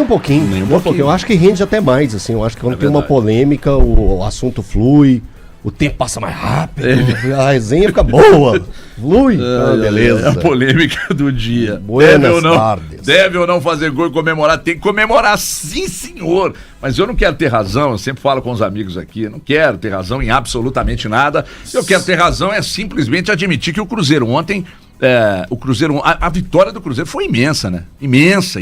Um pouquinho, Nem um pouquinho. Eu acho que rende até mais, assim. Eu acho que quando tem uma polêmica, o assunto flui, o tempo passa mais rápido, a resenha fica boa, flui. Beleza. É a polêmica do dia. Buenas tardes. Deve ou não fazer gol e comemorar? Tem que comemorar, sim, senhor. Mas eu não quero ter razão, eu sempre falo com os amigos aqui, eu não quero ter razão em absolutamente nada. Eu quero ter razão é simplesmente admitir que o Cruzeiro ontem, a vitória do Cruzeiro foi imensa, né? Imensa.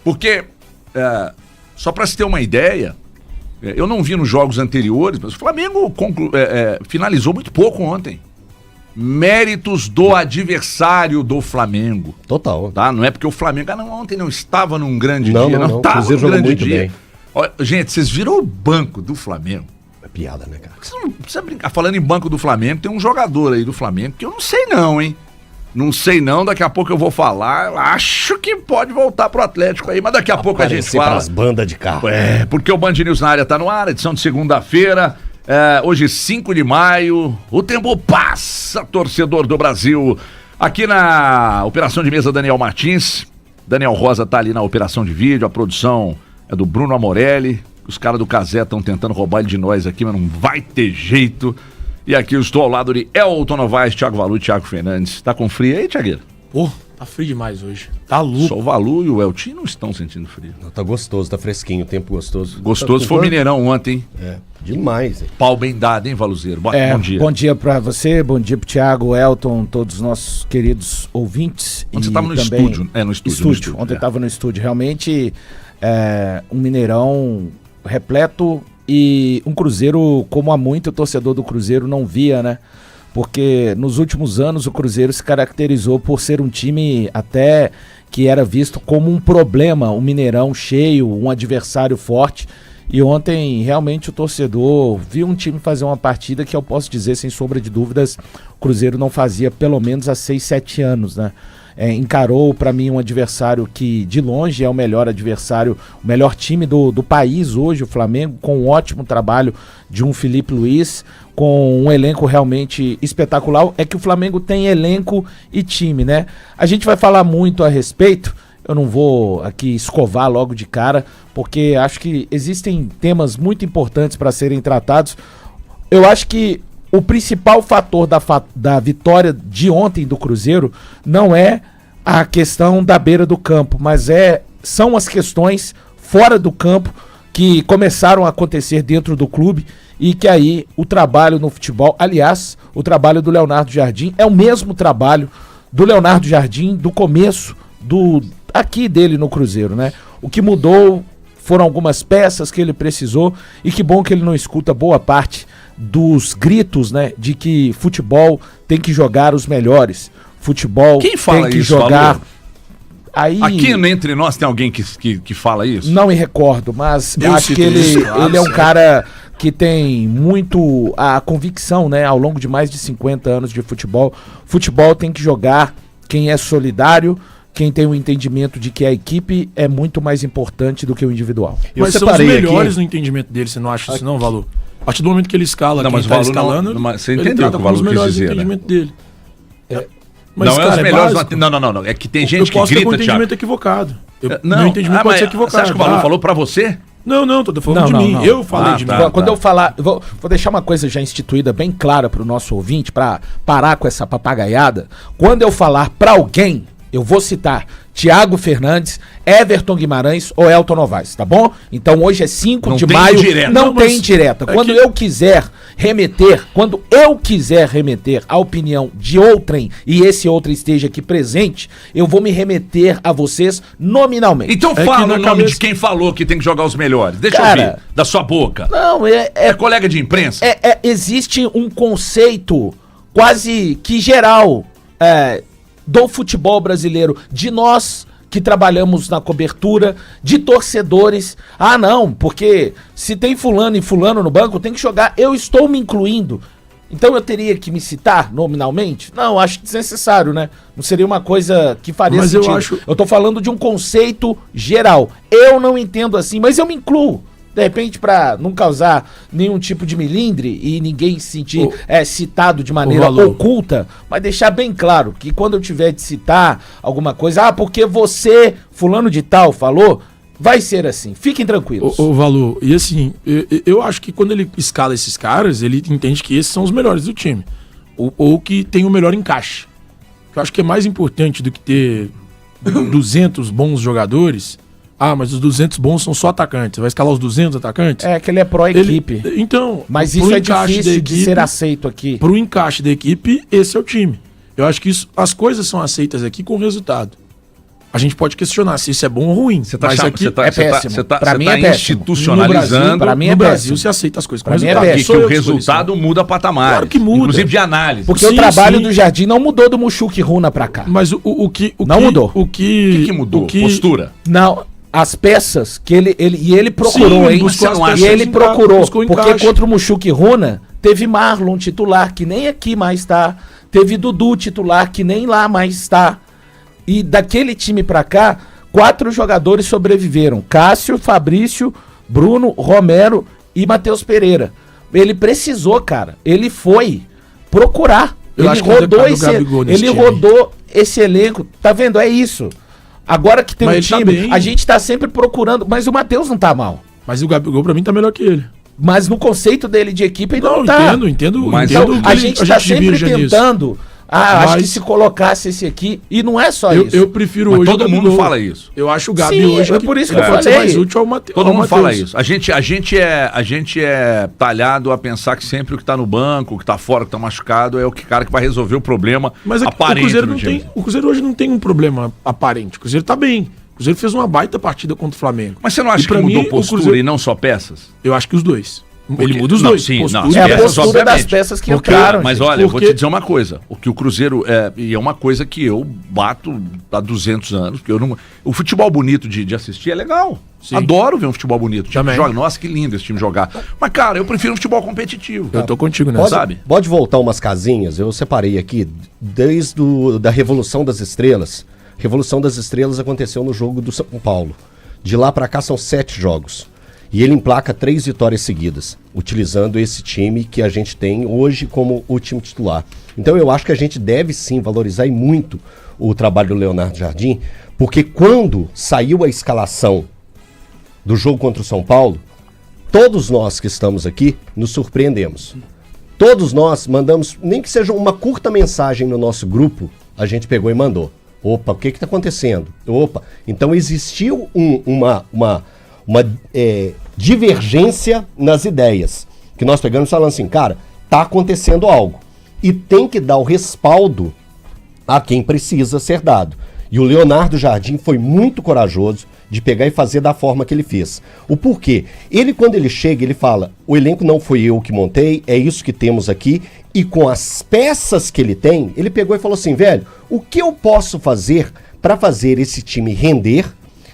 Porque, só para se ter uma ideia, eu não vi nos jogos anteriores, mas o Flamengo finalizou muito pouco ontem. Méritos do adversário do Flamengo. Total. Tá? Não é porque o Flamengo ontem não estava num grande dia. Não o estava Cruzeiro num jogou grande muito dia. bem. Olha, gente, vocês viram o banco do Flamengo? É piada, né, cara? Você não precisa brincar. Falando em banco do Flamengo, tem um jogador aí do Flamengo que eu não sei não, hein? Não sei não, daqui a pouco eu vou falar. Acho que pode voltar pro Atlético aí, mas daqui a pouco a gente fala. As bandas de carro. Porque o Band News na área tá no ar, edição de segunda-feira. Hoje 5 de maio. O tempo passa, torcedor do Brasil. Aqui na operação de mesa, Daniel Martins. Daniel Rosa tá ali na operação de vídeo. A produção é do Bruno Amorelli. Os caras do Cazé estão tentando roubar ele de nós aqui, mas não vai ter jeito. E aqui eu estou ao lado de Elton Novaes, Thiago Valu e Thiago Fernandes. Tá com frio aí, Thiagueiro? Tá frio demais hoje. Tá louco. Só o Valu e o Elton não estão sentindo frio. Não, tá gostoso, tá fresquinho, tempo gostoso. Gostoso foi o Mineirão ontem, hein? Demais, hein? Pau bem dado, hein, Valuzeiro? Bom dia. Bom dia pra você, bom dia pro Thiago, Elton, todos os nossos queridos ouvintes. Ontem você tava no também... estúdio. No estúdio. Ontem tava no estúdio. Realmente, um Mineirão repleto e um Cruzeiro, como há muito o torcedor do Cruzeiro não via, né? Porque nos últimos anos o Cruzeiro se caracterizou por ser um time até que era visto como um problema, um Mineirão cheio, um adversário forte. E ontem realmente o torcedor viu um time fazer uma partida que eu posso dizer sem sombra de dúvidas o Cruzeiro não fazia pelo menos há 6, 7 anos, né? Encarou para mim um adversário que de longe é o melhor adversário, o melhor time do país hoje, o Flamengo, com um ótimo trabalho de um Felipe Luiz, com um elenco realmente espetacular. É que o Flamengo tem elenco e time, né? A gente vai falar muito a respeito, eu não vou aqui escovar logo de cara, porque acho que existem temas muito importantes para serem tratados. Eu acho que o principal fator da vitória de ontem do Cruzeiro não é a questão da beira do campo, mas são as questões fora do campo que começaram a acontecer dentro do clube e que aí o trabalho no futebol, aliás, o trabalho do Leonardo Jardim é o mesmo trabalho do Leonardo Jardim do começo aqui dele no Cruzeiro, né? O que mudou foram algumas peças que ele precisou e que bom que ele não escuta boa parte dos gritos, né, de que futebol tem que jogar os melhores, futebol Quem fala tem que isso, jogar... Valor? Aí, aqui entre nós tem alguém que fala isso? não me recordo, mas Eu acho cito que isso, claro, ele é um certo. cara que tem muito a convicção, né, ao longo de mais de 50 anos de futebol. Futebol tem que jogar quem é solidário, quem tem o entendimento de que a equipe é muito mais importante do que o individual. Mas são os melhores no entendimento dele, você não acha isso não, Valu? A partir do momento que ele escala, Não, quem mas o tá Valu escalando, mas você ele entendeu o trata que o como os Valu quis melhores no dizer, né? entendimento dele. Mas, Não é cara, os melhores... básico. Não. É que tem gente que eu posso ter um grita, entendimento Thiago. equivocado. Não, meu entendimento pode ser equivocado. Você acha que o Valu falou pra você? Não, tô falando de mim. Não. Eu falei de mim. Quando eu falar, vou deixar uma coisa já instituída bem clara para o nosso ouvinte, para parar com essa papagaiada. Quando eu falar para alguém, eu vou citar Thiago Fernandes, Everton Guimarães ou Elton Novaes, tá bom? Então hoje é 5 de tem maio, indireta. não Não, tem mas indireta. é Quando que- eu quiser remeter a opinião de outrem e esse outrem esteja aqui presente, eu vou me remeter a vocês nominalmente. Então que fala na o nome cabeça- de quem falou que tem que jogar os melhores. Deixa Cara, eu ouvir, da sua boca. Não, É colega de imprensa? existe um conceito quase que geral do futebol brasileiro, de nós que trabalhamos na cobertura, de torcedores. Ah, não, porque se tem fulano e fulano no banco, tem que jogar. Eu estou me incluindo. Então eu teria que me citar nominalmente? Não, acho desnecessário, né? Não seria uma coisa que faria Mas sentido. eu acho- Eu tô falando de um conceito geral. Eu não entendo assim, mas eu me incluo. De repente, pra não causar nenhum tipo de milindre e ninguém se sentir citado de maneira oculta, mas deixar bem claro que quando eu tiver de citar alguma coisa, porque você, fulano de tal, falou, vai ser assim. Fiquem tranquilos. Ô Valu, e assim, eu acho que quando ele escala esses caras, ele entende que esses são os melhores do time. Ou que tem o melhor encaixe. Eu acho que é mais importante do que ter 200 bons jogadores. Mas os 200 bons são só atacantes. Você vai escalar os 200 atacantes? É que ele é pró-equipe. Então, mas isso é difícil de ser aceito aqui. Pro encaixe da equipe, esse é o time. Eu acho que as coisas são aceitas aqui com resultado. A gente pode questionar se isso é bom ou ruim. Você tá péssimo. Você pra mim tá é péssimo. institucionalizando. No Brasil se aceita as coisas com resultado. Porque que o resultado muda patamar. Claro que muda. Inclusive de análise. Porque o trabalho do Jardim não mudou do Muxuque Runa pra cá. Mas o que mudou. O que mudou? Postura? Não. As peças que ele procurou, sim, hein? E ele procurou. Porque contra o Muxuque Runa, teve Marlon titular, que nem aqui mais tá. Teve Dudu titular, que nem lá mais tá. E daquele time pra cá, 4 jogadores sobreviveram. Cássio, Fabrício, Bruno, Romero e Matheus Pereira. Ele precisou, cara. Ele foi procurar. Ele rodou esse elenco. Tá vendo? É isso. Agora que tem um time, a gente tá sempre procurando, mas o Matheus não tá mal. Mas o Gabigol pra mim tá melhor que ele. Mas no conceito dele de equipe ele não tá. Entendo. Mas então, a gente tá sempre tentando. Acho que se colocasse esse aqui, e não é só isso. Eu prefiro mas hoje todo mundo fala isso. Eu acho o Gabi hoje por isso que ele pode ser mais útil ao Matheus. Todo mundo fala isso. A gente é talhado a pensar que sempre o que tá no banco, o que tá fora, o que tá machucado é o cara que vai resolver o problema aparente do time. O Cruzeiro hoje não tem um problema aparente. O Cruzeiro tá bem. O Cruzeiro fez uma baita partida contra o Flamengo. Mas você não acha que mudou postura e não só peças? Eu acho que os dois. Ele muda os dois. Sim, é a postura das peças que entraram. Mas olha, eu vou te dizer uma coisa. O que o Cruzeiro e é uma coisa que eu bato há 200 anos, porque o futebol bonito de assistir é legal. Sim. Adoro ver um futebol bonito. Joga. Nossa, que lindo esse time jogar. Mas, cara, eu prefiro um futebol competitivo. Eu tô contigo, né? Pode voltar umas casinhas. Eu separei aqui desde da Revolução das Estrelas. Revolução das Estrelas aconteceu no jogo do São Paulo. De lá pra cá são 7 jogos. E ele emplaca 3 vitórias seguidas, utilizando esse time que a gente tem hoje como o time titular. Então eu acho que a gente deve sim valorizar e muito o trabalho do Leonardo Jardim, porque quando saiu a escalação do jogo contra o São Paulo, todos nós que estamos aqui nos surpreendemos. Todos nós mandamos, nem que seja uma curta mensagem no nosso grupo, a gente pegou e mandou. Opa, o que está acontecendo? Opa, então existiu uma divergência nas ideias, que nós pegamos e falamos assim, cara, tá acontecendo algo, e tem que dar o respaldo a quem precisa ser dado. E o Leonardo Jardim foi muito corajoso de pegar e fazer da forma que ele fez. O porquê? Ele, quando ele chega, ele fala, o elenco não foi eu que montei, é isso que temos aqui, e com as peças que ele tem, ele pegou e falou assim, velho, o que eu posso fazer para fazer esse time render,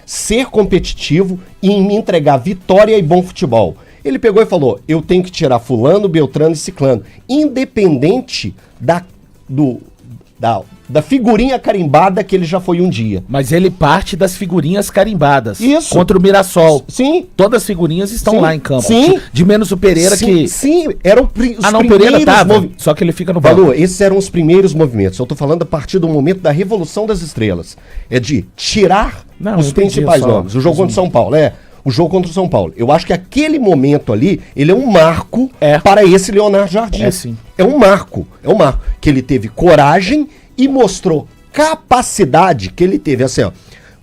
ser competitivo e me entregar vitória e bom futebol? Ele pegou e falou, eu tenho que tirar fulano, beltrano e ciclano, independente da figurinha carimbada que ele já foi um dia. Mas ele parte das figurinhas carimbadas. Isso. Contra o Mirassol. Sim. Todas as figurinhas estão lá em campo. Sim. De menos o Pereira que... Sim, eram os primeiros Pereira tava, só que ele fica no banco. Esses eram os primeiros movimentos. Eu tô falando a partir do momento da Revolução das Estrelas. É de tirar os principais nomes. O jogo contra o São Paulo, o jogo contra o São Paulo. Eu acho que aquele momento ali, ele é um marco para esse Leonardo Jardim. Sim. É um marco. Que ele teve coragem e mostrou capacidade que ele teve. Assim, ó,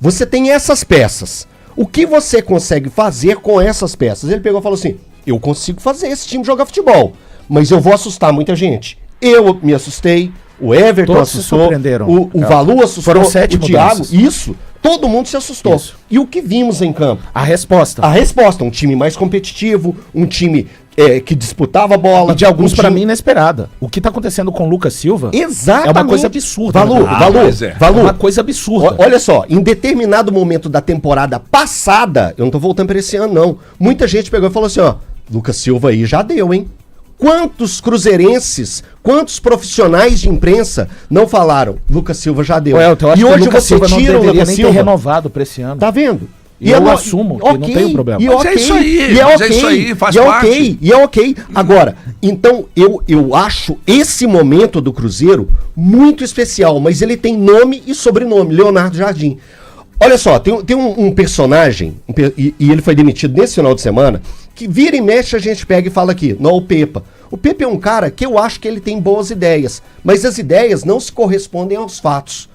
você tem essas peças. O que você consegue fazer com essas peças? Ele pegou e falou assim, eu consigo fazer esse time jogar futebol, mas eu vou assustar muita gente. Eu me assustei, o Everton todos assustou, o Valu assustou, foram 7 o Thiago, isso. Todo mundo se assustou. Isso. E o que vimos em campo? A resposta, um time mais competitivo, um time que disputava a bola. E de alguns, para mim, inesperada. O que tá acontecendo com o Lucas Silva exatamente. É uma coisa absurda. Valu, uma coisa absurda. Olha só, em determinado momento da temporada passada, eu não tô voltando para esse ano, não. Muita gente pegou e falou assim, ó, Lucas Silva aí já deu, hein? Quantos cruzeirenses, quantos profissionais de imprensa não falaram, Lucas Silva já deu. E hoje o Lucas Silva não deveria nem ter renovado para esse ano. Tá vendo? E eu assumo que não tem problema. Mas é isso aí, é isso aí, faz parte. E é ok. Agora, então, eu acho esse momento do Cruzeiro muito especial, mas ele tem nome e sobrenome, Leonardo Jardim. Olha só, tem um personagem, e ele foi demitido nesse final de semana, que vira e mexe a gente pega e fala aqui, não, o Pepa. O Pepa é um cara que eu acho que ele tem boas ideias, mas as ideias não se correspondem aos fatos.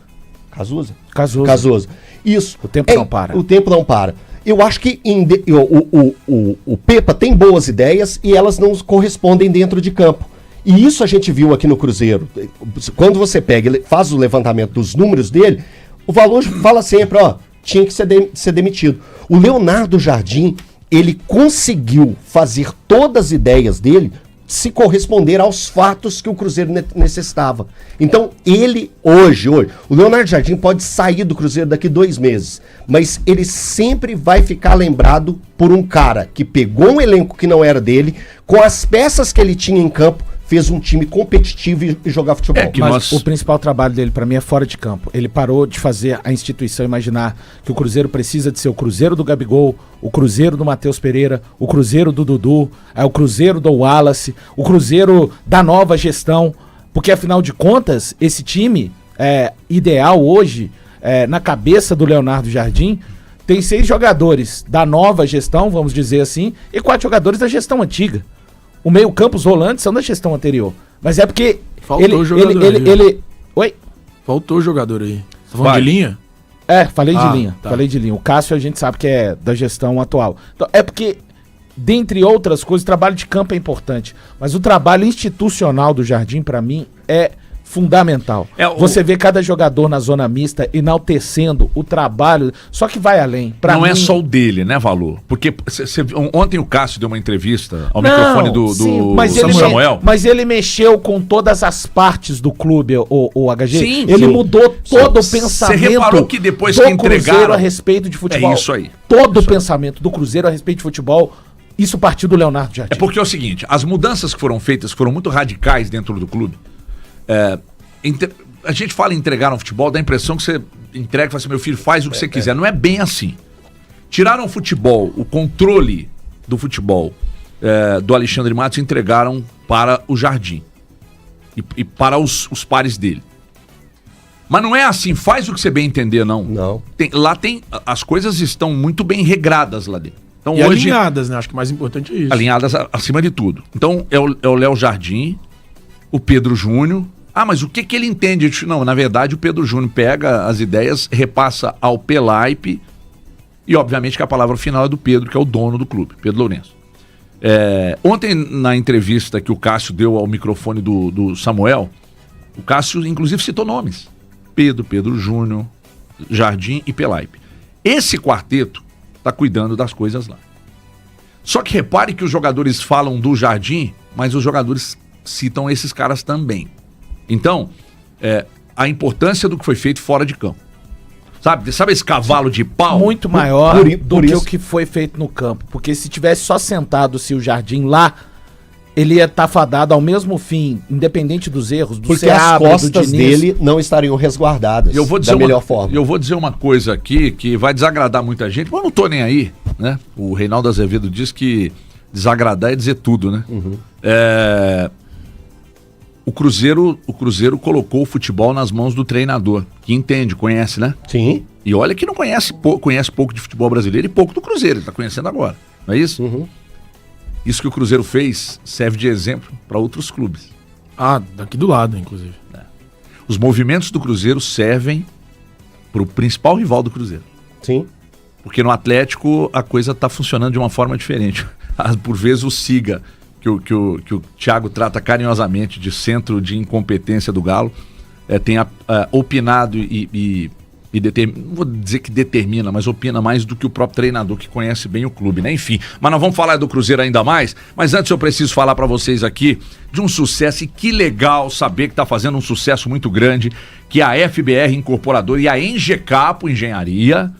Casusa. Isso. O tempo não para. O tempo não para. Eu acho que o Pepa tem boas ideias e elas não correspondem dentro de campo. E isso a gente viu aqui no Cruzeiro. Quando você pega, ele faz o levantamento dos números dele, o Valor fala sempre, tinha que ser demitido. O Leonardo Jardim, ele conseguiu fazer todas as ideias dele se corresponder aos fatos que o Cruzeiro necessitava. Então, ele hoje, o Leonardo Jardim pode sair do Cruzeiro daqui 2 meses, mas ele sempre vai ficar lembrado por um cara que pegou um elenco que não era dele, com as peças que ele tinha em campo, fez um time competitivo e jogar futebol. Mas o principal trabalho dele, pra mim, é fora de campo. Ele parou de fazer a instituição imaginar que o Cruzeiro precisa de ser o Cruzeiro do Gabigol, o Cruzeiro do Matheus Pereira, o Cruzeiro do Dudu, o Cruzeiro do Wallace, o Cruzeiro da nova gestão. Porque, afinal de contas, esse time ideal hoje, na cabeça do Leonardo Jardim, tem 6 jogadores da nova gestão, vamos dizer assim, e 4 jogadores da gestão antiga. O meio-campo, os volantes são da gestão anterior. Mas é porque faltou jogador aí. Oi? Faltou jogador aí. Tá falando de linha? Falei de linha. Tá. Falei de linha. O Cássio a gente sabe que é da gestão atual. Então, é porque, dentre outras coisas, o trabalho de campo é importante. Mas o trabalho institucional do Jardim, pra mim, é fundamental. Você vê cada jogador na zona mista enaltecendo o trabalho, só que vai além. Não é só o dele, né, Valor? Porque ontem o Cássio deu uma entrevista ao microfone do Samuel. Mas ele mexeu com todas as partes do clube, o HG. Sim, ele mudou todo o pensamento. Você reparou que depois que entregaram Cruzeiro a respeito de futebol. É isso aí. Todo o pensamento do Cruzeiro a respeito de futebol, isso partiu do Leonardo Jardim. É porque é o seguinte, as mudanças que foram feitas foram muito radicais dentro do clube. A gente fala em entregar no futebol, dá a impressão que você entrega e fala assim, meu filho, faz o que você quiser. Não é bem assim. Tiraram o futebol, o controle do futebol do Alexandre Matos e entregaram para o Jardim e para os pares dele. Mas não é assim, faz o que você bem entender, não. Não. As coisas estão muito bem regradas lá dentro. Então, e hoje, alinhadas, né? Acho que o mais importante é isso. Alinhadas acima de tudo. Então, é o Léo Jardim, o Pedro Júnior. Mas o que ele entende? Não, na verdade o Pedro Júnior pega as ideias, repassa ao Pelaipe e obviamente que a palavra final é do Pedro, que é o dono do clube, Pedro Lourenço. Ontem na entrevista que o Cássio deu ao microfone do Samuel, o Cássio inclusive citou nomes. Pedro Júnior, Jardim e Pelaipe. Esse quarteto está cuidando das coisas lá. Só que repare que os jogadores falam do Jardim, mas os jogadores citam esses caras também. Então, a importância do que foi feito fora de campo. Sabe esse cavalo de pau? Muito maior do que o que foi feito no campo. Porque se tivesse só sentado o Jardim lá, ele ia estar fadado ao mesmo fim, independente dos erros, do porque Seabra, as costas dele não estariam resguardadas da melhor forma. Eu vou dizer uma coisa aqui que vai desagradar muita gente, mas eu não tô nem aí, né? O Reinaldo Azevedo diz que desagradar é dizer tudo, né? Uhum. O Cruzeiro colocou o futebol nas mãos do treinador, que entende, conhece, né? Sim. E olha que não conhece pouco de futebol brasileiro e pouco do Cruzeiro, ele tá conhecendo agora, não é isso? Uhum. Isso que o Cruzeiro fez serve de exemplo para outros clubes. Daqui do lado, inclusive. Os movimentos do Cruzeiro servem pro principal rival do Cruzeiro. Sim. Porque no Atlético a coisa tá funcionando de uma forma diferente. Por vezes o Siga, que o Thiago trata carinhosamente de centro de incompetência do Galo, tem opinado e não vou dizer que determina, mas opina mais do que o próprio treinador, que conhece bem o clube, né? Enfim, mas nós vamos falar do Cruzeiro ainda mais, mas antes eu preciso falar para vocês aqui de um sucesso, e que legal saber que tá fazendo um sucesso muito grande, que a FBR Incorporadora e a Engecapo Engenharia